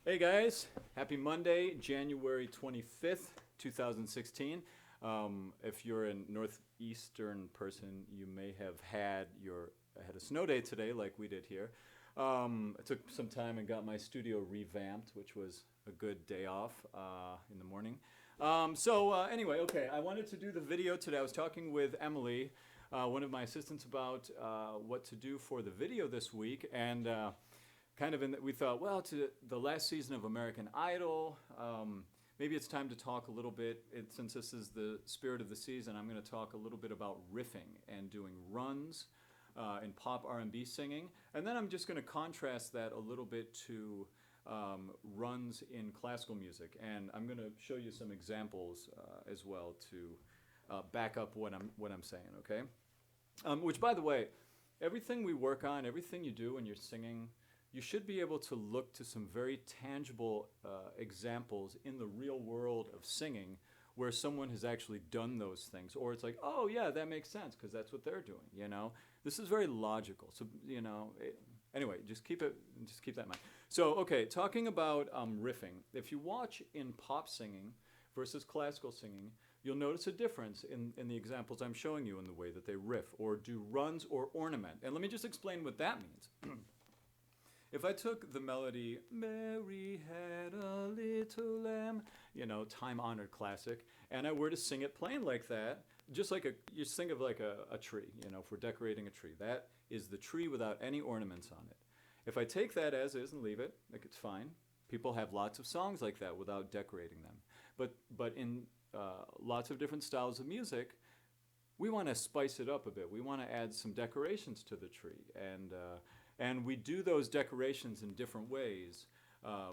Hey guys, happy Monday, January 25th, 2016. If you're a northeastern person, you may have had a snow day today like we did here. I took some time and got my studio revamped, which was a good day off in the morning. Anyway, okay, I wanted to do the video today. I was talking with Emily, one of my assistants, about what to do for the video this week, and we thought, well, to the last season of American Idol, maybe it's time to talk a little bit. Since this is the spirit of the season, I'm going to talk a little bit about riffing and doing runs in pop R&B singing, and then I'm just going to contrast that a little bit to runs in classical music, and I'm going to show you some examples as well to back up what I'm saying. Okay, which, by the way, everything we work on, everything you do when you're singing, you should be able to look to some very tangible examples in the real world of singing where someone has actually done those things, or it's like, oh yeah, that makes sense because that's what they're doing. This is very logical. So anyway, just keep that in mind. So okay, talking about riffing. If you watch in pop singing versus classical singing, you'll notice a difference in the examples I'm showing you in the way that they riff or do runs or ornament. And let me just explain what that means. If I took the melody, Mary had a little lamb, time-honored classic, and I were to sing it plain like that, just like you think of like a tree, if we're decorating a tree. That is the tree without any ornaments on it. If I take that as is and leave it, like it's fine. People have lots of songs like that without decorating them. But in lots of different styles of music, we want to spice it up a bit. We want to add some decorations to the tree, and we do those decorations in different ways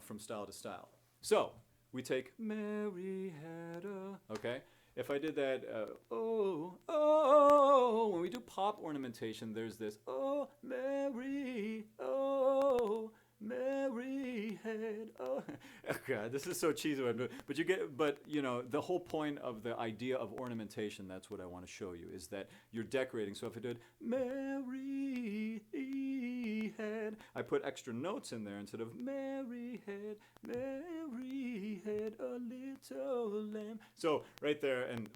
from style to style. So we take Mary had a, okay? If I did that, when we do pop ornamentation, there's this, oh, Mary, oh, Mary had, oh. Oh God, this is so cheesy. But the whole point of the idea of ornamentation, that's what I want to show you, is that you're decorating. So if I did Mary had, I put extra notes in there instead of Mary had a little lamb. So right there, and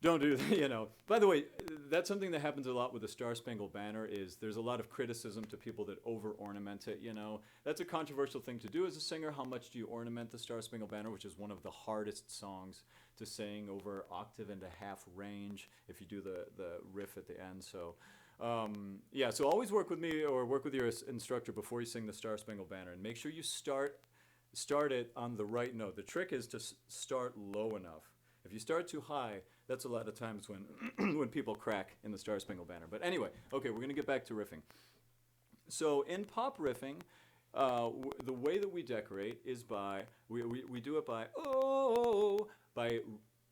don't do that, By the way, that's something that happens a lot with the Star Spangled Banner. Is there's a lot of criticism to people that over-ornament it, That's a controversial thing to do as a singer. How much do you ornament the Star Spangled Banner, which is one of the hardest songs to sing over octave and a half range if you do the riff at the end. So, so always work with me or work with your instructor before you sing the Star Spangled Banner, and make sure you start it on the right note. The trick is to start low enough. If you start too high, that's a lot of times when when people crack in the Star Spangled Banner. But anyway, okay, we're going to get back to riffing. So in pop riffing, the way that we decorate is we do it by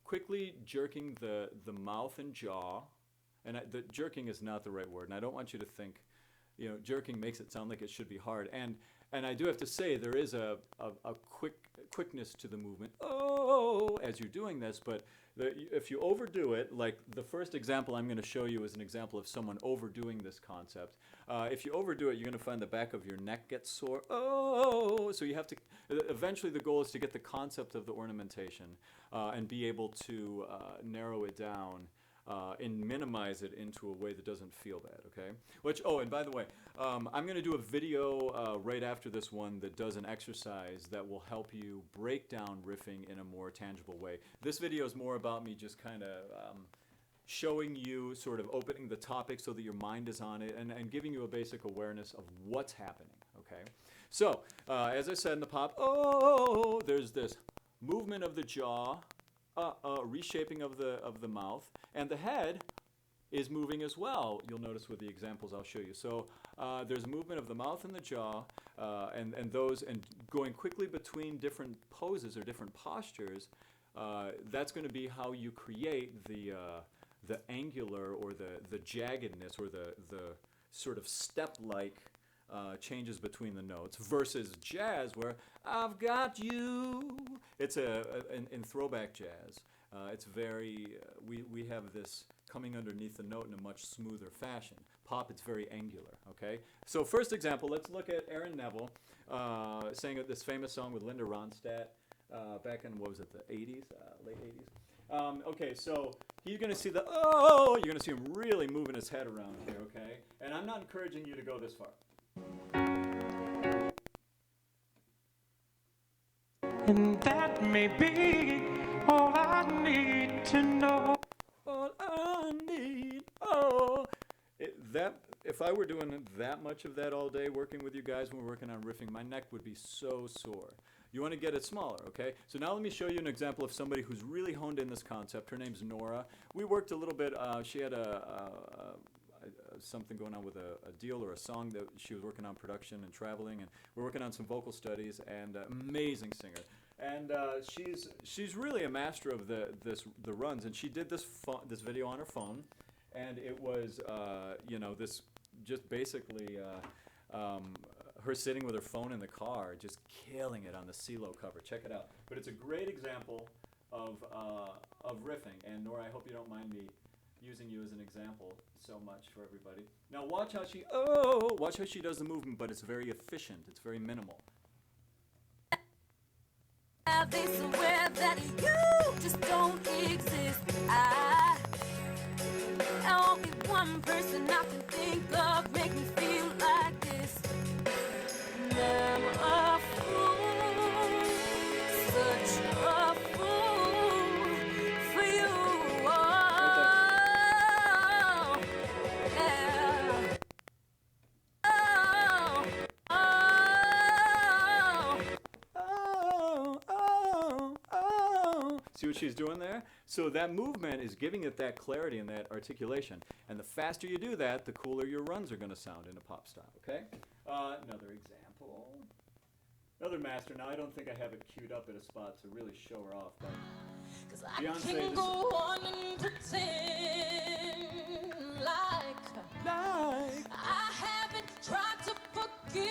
quickly jerking the mouth and jaw. And the jerking is not the right word, and I don't want you to think, jerking makes it sound like it should be hard. And I do have to say there is a quickness to the movement, as you're doing this, but if you overdo it, like the first example I'm going to show you is an example of someone overdoing this concept. If you overdo it, you're going to find the back of your neck gets sore. So you have to, eventually the goal is to get the concept of the ornamentation and be able to narrow it down and minimize it into a way that doesn't feel bad, okay? And by the way, I'm going to do a video right after this one that does an exercise that will help you break down riffing in a more tangible way. This video is more about me just kind of showing you, sort of opening the topic so that your mind is on it, and giving you a basic awareness of what's happening, okay? So, as I said in the pop, there's this movement of the jaw, reshaping of the mouth, and the head is moving as well. You'll notice with the examples I'll show you. So there's movement of the mouth and the jaw, and going quickly between different poses or different postures. That's going to be how you create the angular or the jaggedness or the sort of step-like changes between the notes versus jazz where I've got you. It's in throwback jazz. It's very, we have this coming underneath the note in a much smoother fashion. pop, it's very angular, okay? So first example, let's look at Aaron Neville sang this famous song with Linda Ronstadt back in, what was it, the 80s, late 80s? Okay, so he's going to see the, oh, you're going to see him really moving his head around here, okay? And I'm not encouraging you to go this far. And that may be all I need to know. All I need, oh. If I were doing that much of that all day working with you guys when we're working on riffing, my neck would be so sore. You want to get it smaller, okay? So now let me show you an example of somebody who's really honed in this concept. Her name's Nora. We worked a little bit, she had something going on with a deal or a song that she was working on production and traveling, and we're working on some vocal studies, and amazing singer. And she's really a master of the runs, and she did this video on her phone, and it was this just basically her sitting with her phone in the car, just killing it on the CeeLo cover. Check it out. But it's a great example of riffing. And Nora, I hope you don't mind me using you as an example so much for everybody. Now watch how she does the movement, but it's very efficient. It's very minimal. They swear that you just don't exist. Only one person I can think of make me feel like this. And I'm a fool, such a fool for you. Oh, yeah. See what she's doing there? So that movement is giving it that clarity and that articulation. And the faster you do that, the cooler your runs are going to sound in a pop style, okay? Another example. Another master. Now, I don't think I have it queued up at a spot to really show her off, but Beyonce, I can go on and pretend like I haven't tried to forget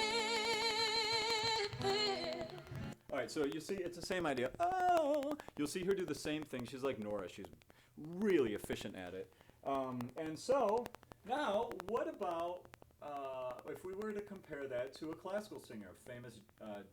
it. All right, so you see, it's the same idea. Oh, you'll see her do the same thing. She's like Nora. She's really efficient at it. And so now, what about if we were to compare that to a classical singer, famous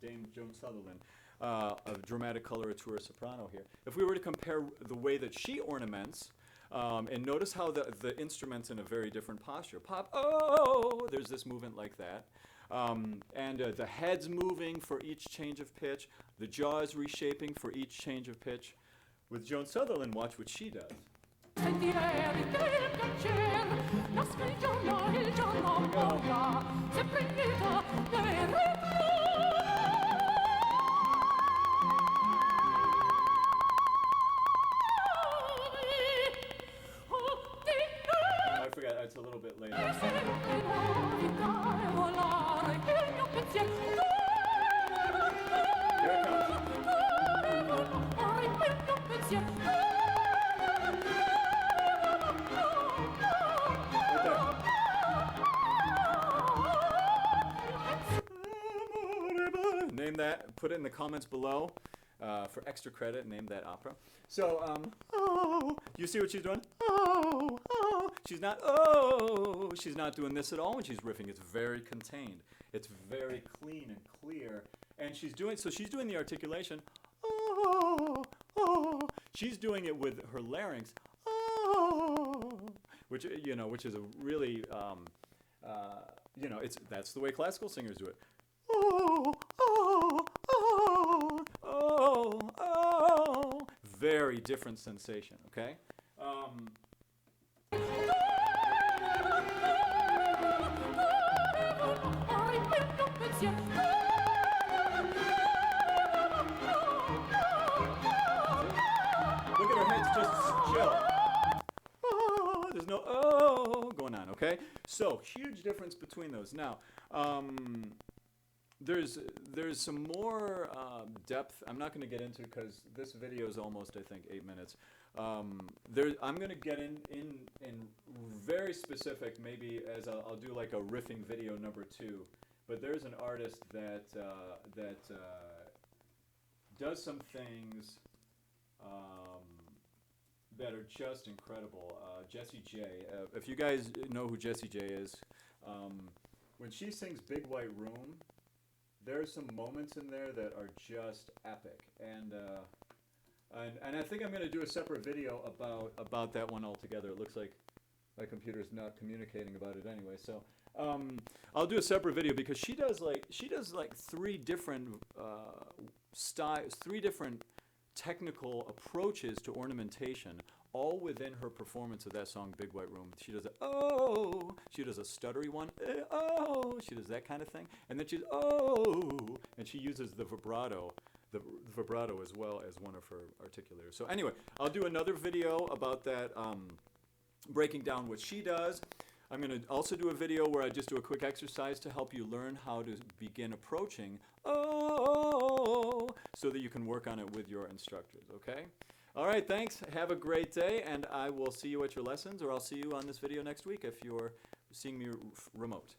Dame Joan Sutherland, a dramatic coloratura soprano here. If we were to compare the way that she ornaments, and notice how the instrument's in a very different posture. Pop, oh, there's this movement like that. And the head's moving for each change of pitch. The jaw is reshaping for each change of pitch. With Joan Sutherland, watch what she does. I forgot, it's a little bit later. Here it comes. Name that, put it in the comments below for extra credit, name that opera. So, oh, you see what she's doing? Oh, she's not doing this at all when she's riffing. It's very contained. It's very clean and clear. And she's doing the articulation. Oh, she's doing it with her larynx. Oh, which is a really, that's the way classical singers do it. Very different sensation, okay? Look at her head, just chill. There's no going on, okay? So, huge difference between those. Now, there's some more depth. I'm not going to get into because this video is almost, I think, 8 minutes. I'm going to get in very specific, maybe as I'll do like a riffing video number 2. But there's an artist that does some things that are just incredible. Jessie J. If you guys know who Jessie J is, when she sings Big White Room, there's some moments in there that are just epic. And I think I'm going to do a separate video about that one altogether. It looks like my computer's not communicating about it anyway. So I'll do a separate video because she does like three different styles, three different technical approaches to ornamentation, all within her performance of that song Big White Room. She does a oh, she does a stuttery one, oh, she does that kind of thing, and then she's oh, and she uses the vibrato as well as one of her articulators. So anyway, I'll do another video about that, breaking down what she does. I'm going to also do a video where I just do a quick exercise to help you learn how to begin approaching oh, so that you can work on it with your instructors, okay? All right, thanks. Have a great day, and I will see you at your lessons, or I'll see you on this video next week if you're seeing me remote.